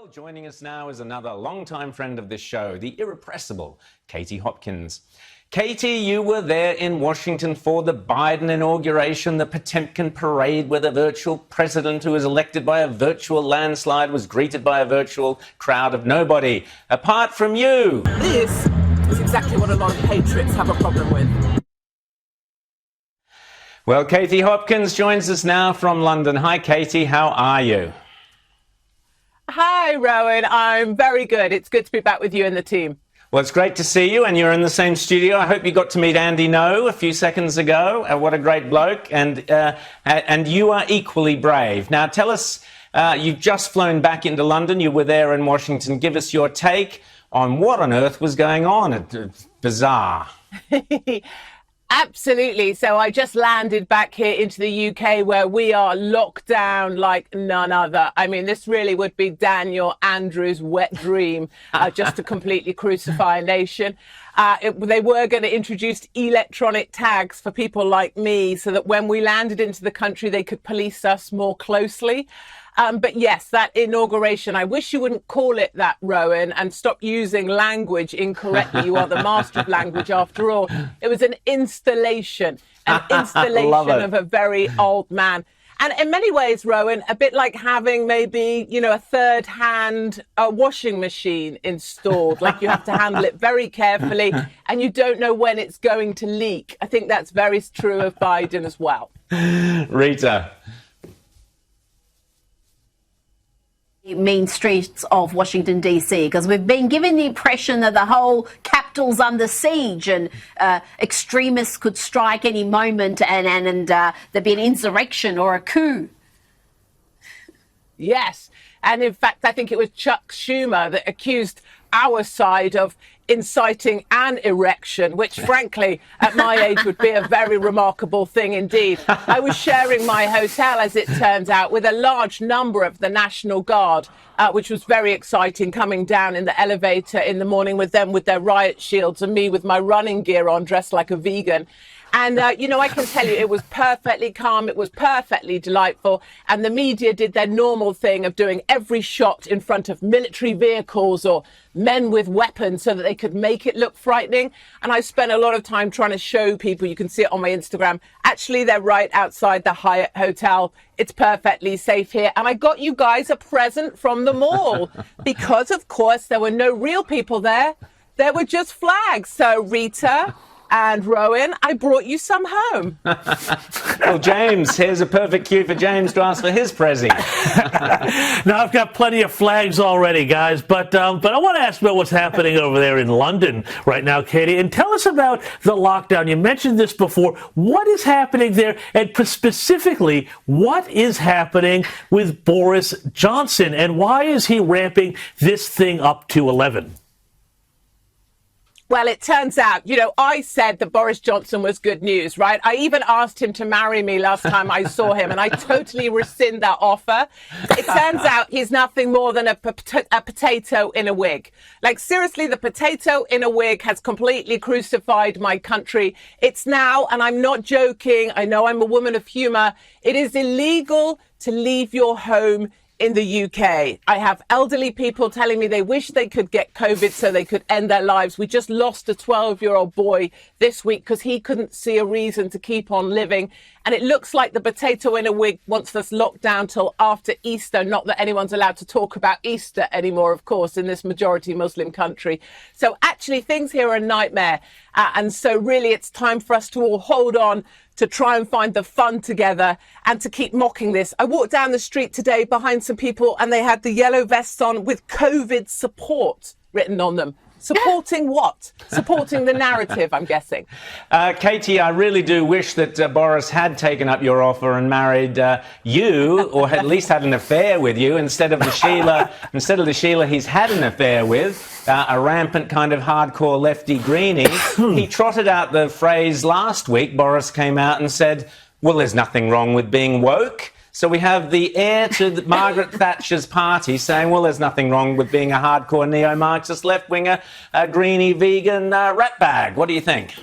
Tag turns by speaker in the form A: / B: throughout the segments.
A: Well, joining us now is another longtime friend of this show, the irrepressible Katie Hopkins. Katie, you were there in Washington for the Biden inauguration, the Potemkin parade where the virtual president who was elected by a virtual landslide was greeted by a virtual crowd of nobody, apart from you.
B: This is exactly what a lot of patriots have a problem with.
A: Well, Katie Hopkins joins us now from London. Hi, Katie. How are you?
B: Hi, Rowan. I'm very good. It's good to be back with you and the team.
A: Well, it's great to see you, and you're in the same studio. I hope you got to meet Andy No a few seconds ago. What a great bloke. And you are equally brave. Now, tell us, you've just flown back into London. You were there in Washington. Give us your take on what on earth was going on. It's bizarre.
B: Absolutely. So I just landed back here into the UK where we are locked down like none other. I mean, this really would be Daniel Andrews' wet dream, just to completely crucify a nation. They were going to introduce electronic tags for people like me so that when we landed into the country, they could police us more closely. But yes, that inauguration, I wish you wouldn't call it that, Rowan, and stop using language incorrectly. You are the master of language after all. It was an installation of a very old man. And in many ways, Rowan, a bit like having maybe, a third-hand washing machine installed. Like you have to handle it very carefully and you don't know when it's going to leak. I think that's very true of Biden as well.
A: Rita.
C: Main streets of Washington, D.C., because we've been given the impression that the whole Capitol's under siege and extremists could strike any moment and there'd be an insurrection or a coup.
B: Yes. And in fact, I think it was Chuck Schumer that accused our side of inciting an erection, which frankly, at my age, would be a very remarkable thing indeed. I was sharing my hotel, as it turns out, with a large number of the National Guard, which was very exciting, coming down in the elevator in the morning with them with their riot shields and me with my running gear on, dressed like a vegan. And, I can tell you it was perfectly calm. It was perfectly delightful. And the media did their normal thing of doing every shot in front of military vehicles or men with weapons so that they could make it look frightening. And I spent a lot of time trying to show people, you can see it on my Instagram, actually, they're right outside the Hyatt Hotel. It's perfectly safe here. And I got you guys a present from the mall because, of course, there were no real people there. There were just flags. So, Rita and Rowan, I brought you some home.
A: Well, James, here's a perfect cue for James to ask for his prezi.
D: Now, I've got plenty of flags already, guys, but I want to ask about what's happening over there in London right now, Katie, and tell us about the lockdown. You mentioned this before. What is happening there, and specifically, what is happening with Boris Johnson, and why is he ramping this thing up to 11?
B: Well, it turns out, I said that Boris Johnson was good news, right? I even asked him to marry me last time I saw him, and I totally rescind that offer. It turns out he's nothing more than a potato in a wig. Like, seriously, the potato in a wig has completely crucified my country. It's now, and I'm not joking, I know I'm a woman of humor, it is illegal to leave your home in the UK. I have elderly people telling me they wish they could get COVID so they could end their lives. We just lost a 12-year-old boy this week because he couldn't see a reason to keep on living. And it looks like the potato in a wig wants us locked down till after Easter. Not that anyone's allowed to talk about Easter anymore, of course, in this majority Muslim country. So actually things here are a nightmare. And so really it's time for us to all hold on to try and find the fun together and to keep mocking this. I walked down the street today behind some people and they had the yellow vests on with COVID support written on them. Supporting what? Supporting the narrative, I'm guessing.
A: Katie, I really do wish that Boris had taken up your offer and married you, or at least had an affair with you, instead of the Sheila he's had an affair with, a rampant kind of hardcore lefty greenie. He trotted out the phrase last week. Boris came out and said, well, there's nothing wrong with being woke. So we have the heir to Margaret Thatcher's party saying, well, there's nothing wrong with being a hardcore neo-Marxist left-winger, a greenie vegan ratbag. What do you think?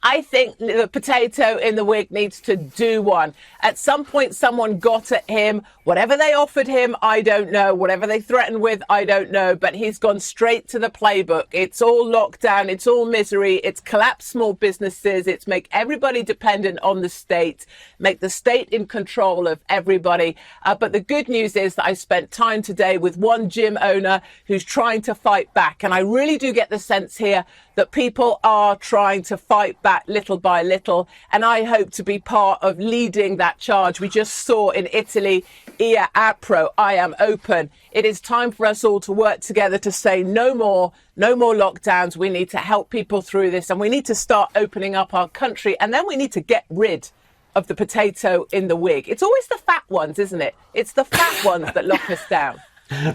B: I think the potato in the wig needs to do one. At some point, someone got at him. Whatever they offered him, I don't know. Whatever they threatened with, I don't know. But he's gone straight to the playbook. It's all lockdown. It's all misery. It's collapsed small businesses. It's make everybody dependent on the state, make the state in control of everybody. But the good news is that I spent time today with one gym owner who's trying to fight back. And I really do get the sense here that people are trying to fight back little by little. And I hope to be part of leading that charge. We just saw in Italy, Ea Apro, I am open. It is time for us all to work together to say no more lockdowns. We need to help people through this, and we need to start opening up our country. And then we need to get rid of the potato in the wig. It's always the fat ones, isn't it? It's the fat ones that lock us down.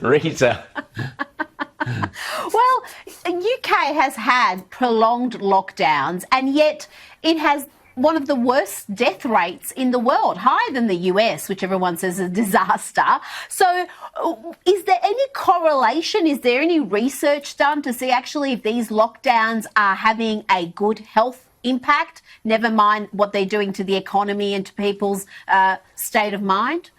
A: Rita.
C: Well, UK has had prolonged lockdowns, and yet it has one of the worst death rates in the world, higher than the US, which everyone says is a disaster. So is there any correlation? Is there any research done to see actually if these lockdowns are having a good health impact, never mind what they're doing to the economy and to people's state of mind?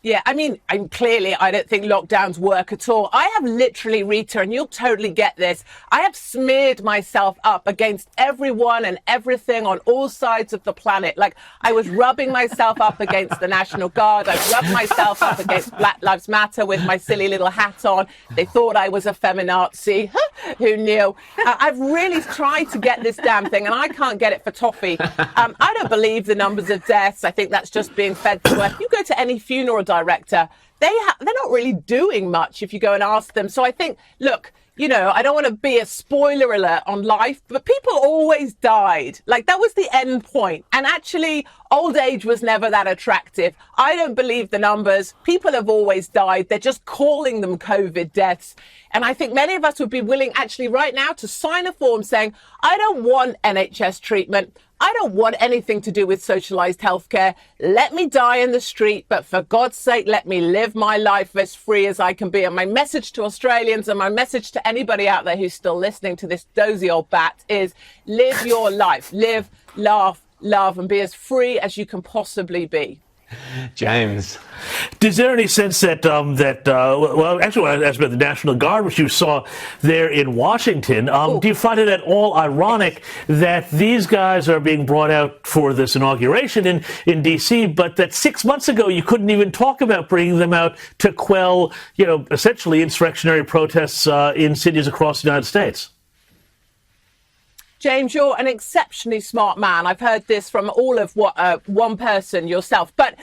B: Yeah, I mean, clearly, I don't think lockdowns work at all. I have literally, Rita, and you'll totally get this, I have smeared myself up against everyone and everything on all sides of the planet. Like, I was rubbing myself up against the National Guard. I've rubbed myself up against Black Lives Matter with my silly little hat on. They thought I was a feminazi. Who knew? I've really tried to get this damn thing, and I can't get it for toffee. I don't believe the numbers of deaths. I think that's just being fed to us. You go to any funeral director, they're not really doing much if you go and ask them. So I think, look, you know, I don't want to be a spoiler alert on life, but people always died. Like, that was the end point. And actually, old age was never that attractive. I don't believe the numbers. People have always died. They're just calling them COVID deaths. And I think many of us would be willing actually right now to sign a form saying, I don't want NHS treatment. I don't want anything to do with socialised healthcare. Let me die in the street, but for God's sake, let me live my life as free as I can be. And my message to Australians and my message to anybody out there who's still listening to this dozy old bat is live your life. Live, laugh, love, and be as free as you can possibly be.
A: James.
D: Is there any sense that, well, actually, when I asked about the National Guard, which you saw there in Washington, do you find it at all ironic that these guys are being brought out for this inauguration in D.C., but that 6 months ago you couldn't even talk about bringing them out to quell, you know, essentially insurrectionary protests in cities across the United States?
B: James, you're an exceptionally smart man. I've heard this from all of one person, yourself. But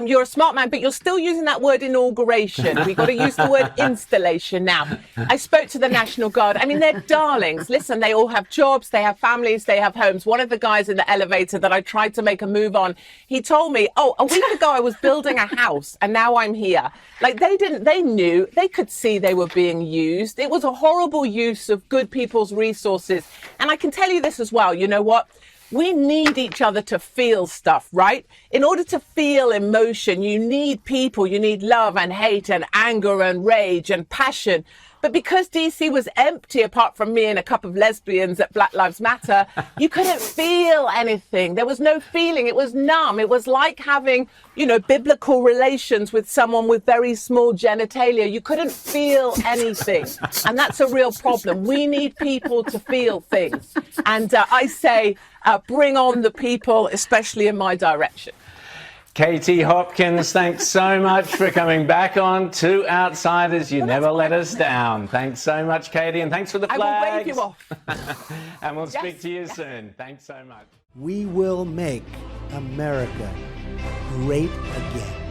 B: you're a smart man, but you're still using that word inauguration. We've got to use the word installation now. I spoke to the National Guard. I mean, they're darlings. Listen, they all have jobs, they have families, they have homes. One of the guys in the elevator that I tried to make a move on, he told me, oh, a week ago I was building a house and now I'm here. Like, they knew, they could see they were being used. It was a horrible use of good people's resources. And I can tell you this as well, you know what? We need each other to feel stuff, right? In order to feel emotion, you need people, you need love and hate and anger and rage and passion. But because DC was empty, apart from me and a couple of lesbians at Black Lives Matter, you couldn't feel anything. There was no feeling. It was numb. It was like having, you know, biblical relations with someone with very small genitalia. You couldn't feel anything. And that's a real problem. We need people to feel things. And I say, bring on the people, especially in my direction.
A: Katie Hopkins, thanks so much for coming back on to Outsiders. You never let us down. Thanks so much, Katie, and thanks for the flags.
B: I will wave you off.
A: And we'll speak to you soon. Thanks so much.
E: We will make America great again.